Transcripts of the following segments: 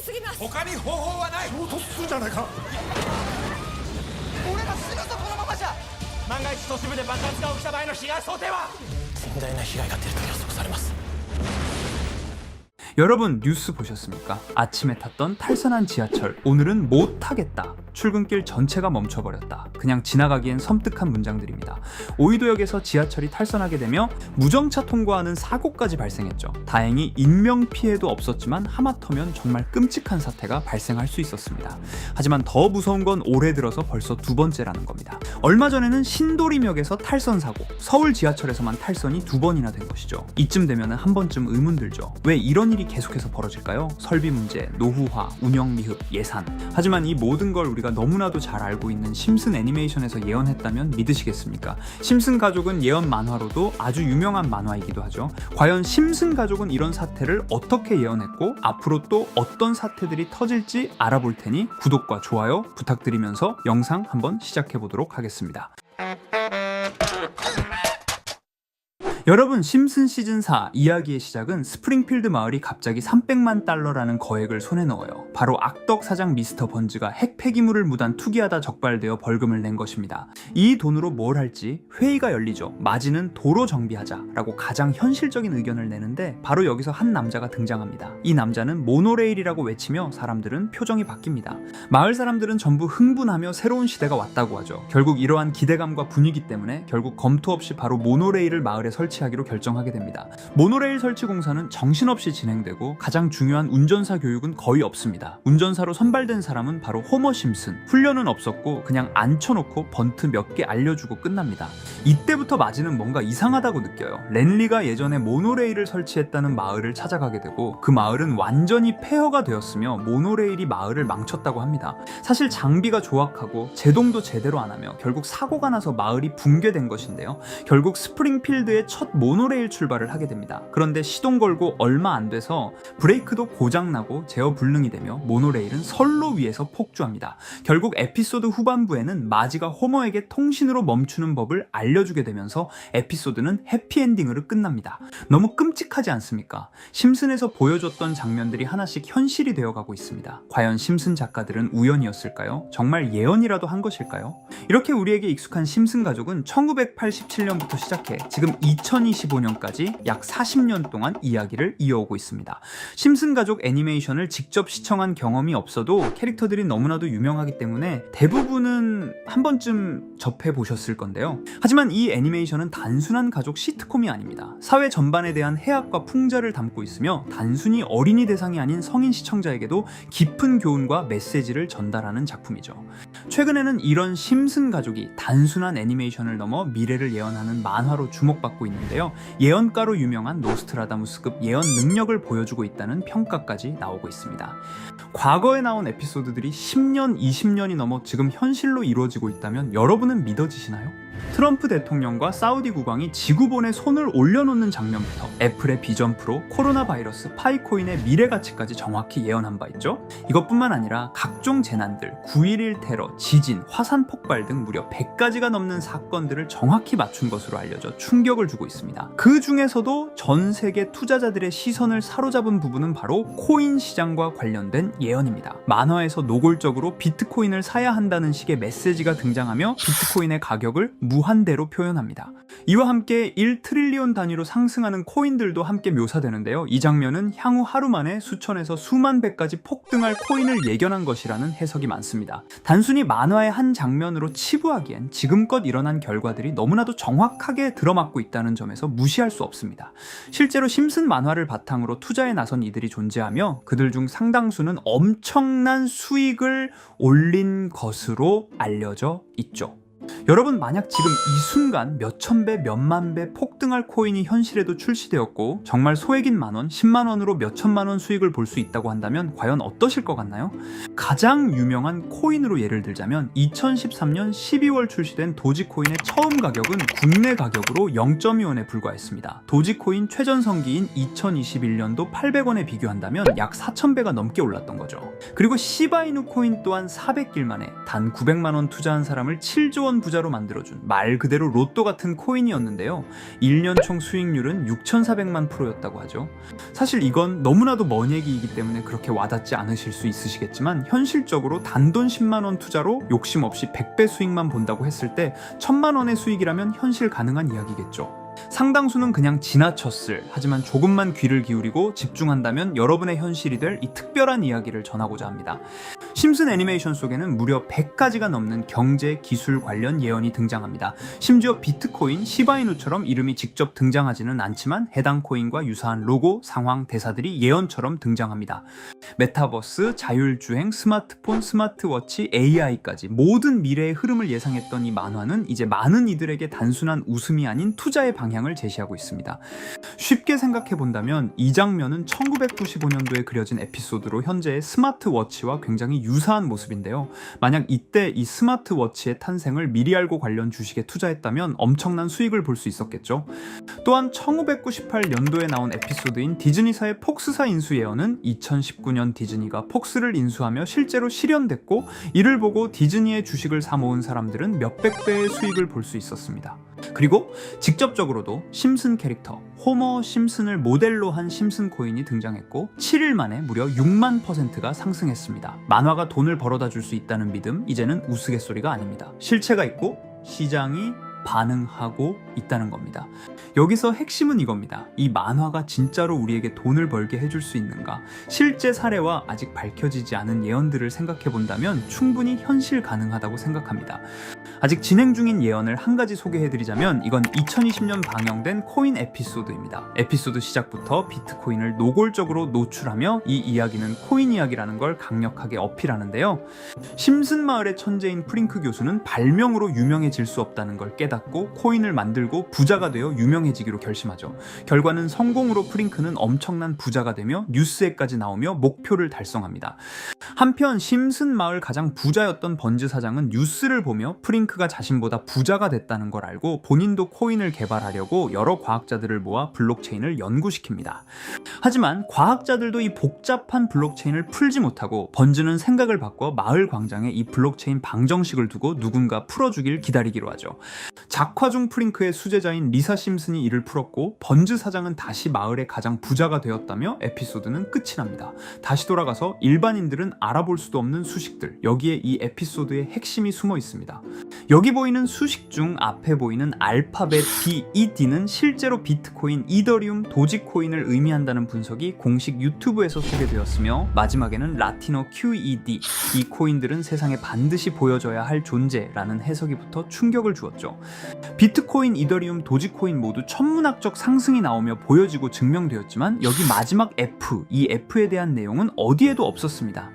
すぎます。他に方法はない。衝突するじゃないか。俺が死ぬぞこのままじゃ。万が一都市部で爆発が起きた場合の被害想定は甚大な被害が出ると予測されます。 여러분 뉴스 보셨습니까? 아침에 탔던 탈선한 지하철, 오늘은 못 타겠다. 출근길 전체가 멈춰버렸다. 그냥 지나가기엔 섬뜩한 문장들입니다. 오이도역에서 지하철이 탈선하게 되며 무정차 통과하는 사고까지 발생했죠. 다행히 인명피해도 없었지만 하마터면 정말 끔찍한 사태가 발생할 수 있었습니다. 하지만 더 무서운 건 올해 들어서 벌써 두 번째라는 겁니다. 얼마 전에는 신도림역에서 탈선 사고, 서울 지하철에서만 탈선이 두 번이나 된 것이죠. 이쯤 되면 한 번쯤 의문 들죠. 왜 이런 일이 계속해서 벌어질까요? 설비 문제, 노후화, 운영 미흡, 예산. 하지만 이 모든 걸 우리가 너무나도 잘 알고 있는 심슨 애니메이션에서 예언했다면 믿으시겠습니까? 심슨 가족은 예언 만화로도 아주 유명한 만화이기도 하죠. 과연 심슨 가족은 이런 사태를 어떻게 예언했고 앞으로 또 어떤 사태들이 터질지 알아볼 테니 구독과 좋아요 부탁드리면서 영상 한번 시작해 보도록 하겠습니다. 여러분, 심슨 시즌4 이야기의 시작은 스프링필드 마을이 갑자기 300만 달러라는 거액을 손에 넣어요. 바로 악덕 사장 미스터 번즈가 핵 폐기물을 무단 투기하다 적발되어 벌금을 낸 것입니다. 이 돈으로 뭘 할지 회의가 열리죠. 마지는 도로 정비하자라고 가장 현실적인 의견을 내는데 바로 여기서 한 남자가 등장합니다. 이 남자는 모노레일이라고 외치며 사람들은 표정이 바뀝니다. 마을 사람들은 전부 흥분하며 새로운 시대가 왔다고 하죠. 결국 이러한 기대감과 분위기 때문에 결국 검토 없이 바로 모노레일을 마을에 설치하기로 결정하게 됩니다. 모노레일 설치 공사는 정신없이 진행되고 가장 중요한 운전사 교육은 거의 없습니다. 운전사로 선발된 사람은 바로 호머 심슨. 훈련은 없었고 그냥 앉혀놓고 번트 몇 개 알려주고 끝납니다. 이때부터 마지는 뭔가 이상하다고 느껴요. 랜리가 예전에 모노레일을 설치했다는 마을을 찾아가게 되고 그 마을은 완전히 폐허가 되었으며 모노레일이 마을을 망쳤다고 합니다. 사실 장비가 조악하고 제동도 제대로 안 하며 결국 사고가 나서 마을이 붕괴된 것인데요. 결국 스프링필드의 첫 모노레일 출발을 하게 됩니다. 그런데 시동 걸고 얼마 안 돼서 브레이크도 고장나고 제어 불능이 되며 모노레일은 선로 위에서 폭주합니다. 결국 에피소드 후반부에는 마지가 호머에게 통신으로 멈추는 법을 알려주게 되면서 에피소드는 해피엔딩으로 끝납니다. 너무 끔찍하지 않습니까? 심슨에서 보여줬던 장면들이 하나씩 현실이 되어가고 있습니다. 과연 심슨 작가들은 우연이었을까요? 정말 예언이라도 한 것일까요? 이렇게 우리에게 익숙한 심슨 가족은 1987년부터 시작해 지금 2025년까지 약 40년 동안 이야기를 이어오고 있습니다. 심슨 가족 애니메이션을 직접 시청한 경험이 없어도 캐릭터들이 너무나도 유명하기 때문에 대부분은 한 번쯤 접해보셨을 건데요. 하지만 이 애니메이션은 단순한 가족 시트콤이 아닙니다. 사회 전반에 대한 해악과 풍자를 담고 있으며 단순히 어린이 대상이 아닌 성인 시청자에게도 깊은 교훈과 메시지를 전달하는 작품이죠. 최근에는 이런 심슨 가족이 단순한 애니메이션을 넘어 미래를 예언하는 만화로 주목받고 있는데요. 예언가로 유명한 노스트라다무스급 예언 능력을 보여주고 있다는 평가까지 나오고 있습니다. 과거에 나온 에피소드들이 10년, 20년이 넘어 지금 현실로 이루어지고 있다면 여러분은 믿어지시나요? 트럼프 대통령과 사우디 국왕이 지구본에 손을 올려놓는 장면부터 애플의 비전 프로, 코로나 바이러스, 파이코인의 미래 가치까지 정확히 예언한 바 있죠. 이것뿐만 아니라 각종 재난들, 9.11 테러, 지진, 화산 폭발 등 무려 100가지가 넘는 사건들을 정확히 맞춘 것으로 알려져 충격을 주고 있습니다. 그 중에서도 전 세계 투자자들의 시선을 사로잡은 부분은 바로 코인 시장과 관련된 예언입니다. 만화에서 노골적으로 비트코인을 사야 한다는 식의 메시지가 등장하며 비트코인의 가격을 무한대로 표현합니다. 이와 함께 1트릴리온 단위로 상승하는 코인들도 함께 묘사되는데요. 이 장면은 향후 하루 만에 수천에서 수만 배까지 폭등할 코인을 예견한 것이라는 해석이 많습니다. 단순히 만화의 한 장면으로 치부하기엔 지금껏 일어난 결과들이 너무나도 정확하게 들어맞고 있다는 점에서 무시할 수 없습니다. 실제로 심슨 만화를 바탕으로 투자에 나선 이들이 존재하며 그들 중 상당수는 엄청난 수익을 올린 것으로 알려져 있죠. 여러분, 만약 지금 이 순간 몇천 배, 몇만 배 폭등할 코인이 현실에도 출시되었고 정말 소액인 만원, 10만원으로 몇천만원 수익을 볼 수 있다고 한다면 과연 어떠실 것 같나요? 가장 유명한 코인으로 예를 들자면 2013년 12월 출시된 도지코인의 처음 가격은 국내 가격으로 0.2원에 불과했습니다. 도지코인 최전성기인 2021년도 800원에 비교한다면 약 4,000배가 넘게 올랐던 거죠. 그리고 시바이누 코인 또한 400길 만에 단 900만원 투자한 사람을 7조 원 1000번 부자로 만들어준 말 그대로 로또 같은 코인이었는데요. 1년 총 수익률은 6,400만 프로였다고 하죠. 사실 이건 너무나도 먼 얘기이기 때문에 그렇게 와닿지 않으실 수 있으시겠지만 현실적으로 단돈 10만원 투자로 욕심 없이 100배 수익만 본다고 했을 때 1000만원의 수익이라면 현실 가능한 이야기겠죠. 상당수는 그냥 지나쳤을, 하지만 조금만 귀를 기울이고 집중한다면 여러분의 현실이 될 이 특별한 이야기를 전하고자 합니다. 심슨 애니메이션 속에는 무려 100가지가 넘는 경제, 기술 관련 예언이 등장합니다. 심지어 비트코인, 시바이누처럼 이름이 직접 등장하지는 않지만 해당 코인과 유사한 로고, 상황, 대사들이 예언처럼 등장합니다. 메타버스, 자율주행, 스마트폰, 스마트워치, AI까지 모든 미래의 흐름을 예상했던 이 만화는 이제 많은 이들에게 단순한 웃음이 아닌 투자의 방향을 제시하고 있습니다. 쉽게 생각해 본다면 이 장면은 1995년도에 그려진 에피소드로 현재의 스마트워치와 굉장히 유사한 모습인데요. 만약 이때 이 스마트워치의 탄생을 미리 알고 관련 주식에 투자했다면 엄청난 수익을 볼 수 있었겠죠. 또한 1998년도에 나온 에피소드인 디즈니사의 폭스사 인수 예언은 2019년 디즈니가 폭스를 인수하며 실제로 실현됐고, 이를 보고 디즈니의 주식을 사모은 사람들은 몇백 배의 수익을 볼 수 있었습니다. 그리고 직접적으로도 심슨 캐릭터 호머 심슨을 모델로 한 심슨 코인이 등장했고 7일 만에 무려 6만%가 상승했습니다. 만화가 돈을 벌어다 줄 수 있다는 믿음, 이제는 우스갯소리가 아닙니다. 실체가 있고 시장이 반응하고 있다는 겁니다. 여기서 핵심은 이겁니다. 이 만화가 진짜로 우리에게 돈을 벌게 해줄 수 있는가? 실제 사례와 아직 밝혀지지 않은 예언들을 생각해 본다면 충분히 현실 가능하다고 생각합니다. 아직 진행 중인 예언을 한 가지 소개해드리자면 이건 2020년 방영된 코인 에피소드입니다. 에피소드 시작부터 비트코인을 노골적으로 노출하며 이 이야기는 코인 이야기라는 걸 강력하게 어필하는데요. 심슨 마을의 천재인 프링크 교수는 발명으로 유명해질 수 없다는 걸 깨닫고 코인을 만들고 부자가 되어 유명해지기로 결심하죠. 결과는 성공으로 프링크는 엄청난 부자가 되며 뉴스에까지 나오며 목표를 달성합니다. 한편 심슨 마을 가장 부자였던 번즈 사장은 뉴스를 보며 프링크가 자신보다 부자가 됐다는 걸 알고 본인도 코인을 개발하려고 여러 과학자들을 모아 블록체인을 연구시킵니다. 하지만 과학자들도 이 복잡한 블록체인을 풀지 못하고 번즈는 생각을 바꿔 마을 광장에 이 블록체인 방정식을 두고 누군가 풀어주길 기다리기로 하죠. 작화 중 프링크의 수제자인 리사 심슨이 이를 풀었고 번즈 사장은 다시 마을의 가장 부자가 되었다며 에피소드는 끝이 납니다. 다시 돌아가서 일반인들은 알아볼 수도 없는 수식들, 여기에 이 에피소드의 핵심이 숨어 있습니다. 여기 보이는 수식 중 앞에 보이는 알파벳 D, 이 D는 실제로 비트코인, 이더리움, 도지코인을 의미한다는 분석이 공식 유튜브에서 소개되었으며 마지막에는 라틴어 QED, 이 코인들은 세상에 반드시 보여줘야 할 존재라는 해석이 붙어 충격을 주었죠. 비트코인, 이더리움, 도지코인 모두 천문학적 상승이 나오며 보여지고 증명되었지만 여기 마지막 F, 이 F에 대한 내용은 어디에도 없었습니다.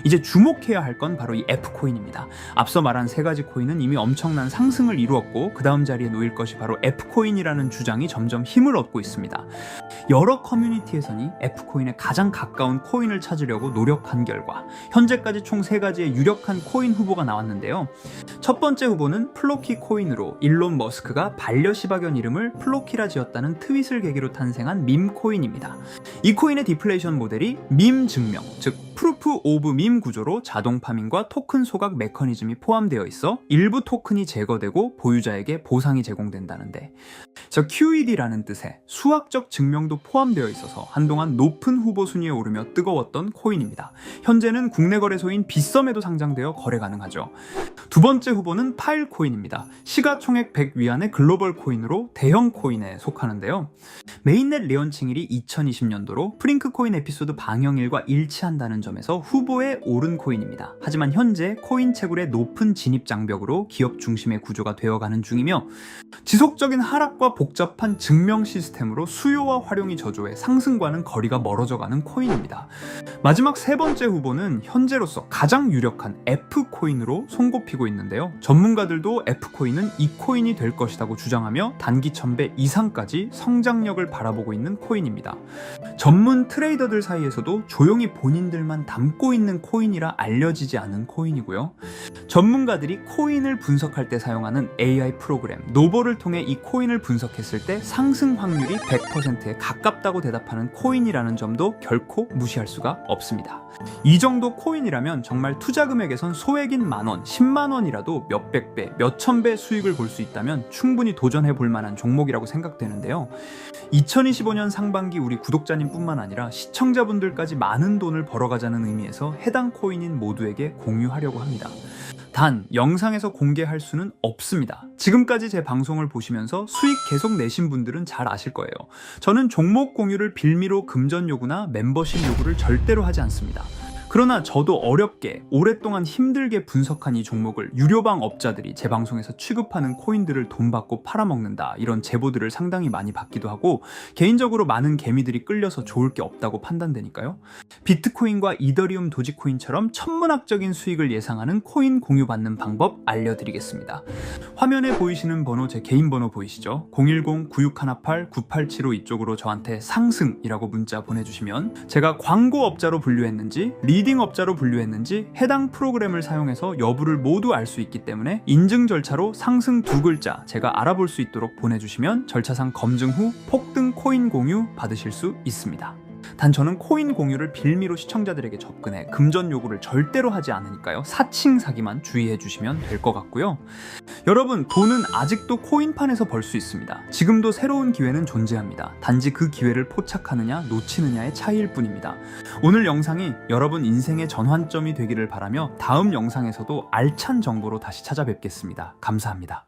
이제 주목해야 할 건 바로 이 F코인입니다. 앞서 말한 세 가지 코인은 이미 엄청난 상승을 이루었고 그 다음 자리에 놓일 것이 바로 F코인이라는 주장이 점점 힘을 얻고 있습니다. 여러 커뮤니티에서는 F코인에 가장 가까운 코인을 찾으려고 노력한 결과 현재까지 총 3가지의 유력한 코인 후보가 나왔는데요. 첫 번째 후보는 플로키 코인으로 일론 머스크가 반려시바견 이름을 플로키라 지었다는 트윗을 계기로 탄생한 밈코인입니다. 이 코인의 디플레이션 모델이 밈 증명, 즉 프루프 오브 밈 구조로 자동 파밍과 토큰 소각 메커니즘이 포함되어 있어 일부 토큰이 제거되고 보유자에게 보상이 제공된다는데, QED라는 뜻의 수학적 증명도 포함되어 있어서 한동안 높은 후보 순위에 오르며 뜨거웠던 코인입니다. 현재는 국내 거래소인 빗썸에도 상장되어 거래 가능하죠. 두 번째 후보는 파일코인입니다. 시가총액 100 위안의 글로벌 코인으로 대형 코인에 속하는데요. 메인넷 레언칭일이 2020년도로 프링크 코인 에피소드 방영일과 일치한다는 점에서 후보에 오른 코인입니다. 하지만 현재 코인 채굴의 높은 진입 장벽으로 기업 중심의 구조가 되어가는 중이며 지속적인 하락과 복잡한 증명 시스템으로 수요와 활용이 저조해 상승과는 거리가 멀어져가는 코인입니다. 마지막 세 번째 후보는 현재로서 가장 유력한 F코인으로 손꼽히고 있는데요. 전문가들도 F코인은 이 코인이 될 것이라고 주장하며 단기 1000배 이상까지 성장력을 바라보고 있는 코인입니다. 전문 트레이더들 사이에서도 조용히 본인들만 안에만 담고 있는 코인이라 알려지지 않은 코인이고요. 전문가들이 코인을 분석할 때 사용하는 AI 프로그램 노버를 통해 이 코인을 분석했을 때 상승 확률이 100%에 가깝다고 대답하는 코인이라는 점도 결코 무시할 수가 없습니다. 이 정도 코인이라면 정말 투자 금액에선 소액인 만원, 10만원이라도 몇백 배, 몇천 배 수익을 볼 수 있다면 충분히 도전해 볼 만한 종목이라고 생각되는데요. 2025년 상반기 우리 구독자님 뿐만 아니라 시청자분들까지 많은 돈을 벌어가자는 의미에서 해당 코인인 모두에게 공유하려고 합니다. 단 영상에서 공개할 수는 없습니다. 지금까지 제 방송을 보시면서 수익 계속 내신 분들은 잘 아실 거예요. 저는 종목 공유를 빌미로 금전 요구나 멤버십 요구를 절대로 하지 않습니다. 그러나 저도 어렵게 오랫동안 힘들게 분석한 이 종목을 유료방 업자들이 제 방송에서 취급하는 코인들을 돈 받고 팔아먹는다, 이런 제보들을 상당히 많이 받기도 하고 개인적으로 많은 개미들이 끌려서 좋을 게 없다고 판단되니까요. 비트코인과 이더리움 도지코인처럼 천문학적인 수익을 예상하는 코인 공유받는 방법 알려드리겠습니다. 화면에 보이시는 번호 제 개인 번호 보이시죠? 010-9618-9875 이쪽으로 저한테 상승이라고 문자 보내주시면 제가 광고업자로 분류했는지 리딩 업자로 분류했는지 해당 프로그램을 사용해서 여부를 모두 알 수 있기 때문에 인증 절차로 상승 2글자 제가 알아볼 수 있도록 보내주시면 절차상 검증 후 폭등 코인 공유 받으실 수 있습니다. 단 저는 코인 공유를 빌미로 시청자들에게 접근해 금전 요구를 절대로 하지 않으니까요. 사칭 사기만 주의해 주시면 될 것 같고요. 여러분, 돈은 아직도 코인판에서 벌 수 있습니다. 지금도 새로운 기회는 존재합니다. 단지 그 기회를 포착하느냐 놓치느냐의 차이일 뿐입니다. 오늘 영상이 여러분 인생의 전환점이 되기를 바라며 다음 영상에서도 알찬 정보로 다시 찾아뵙겠습니다. 감사합니다.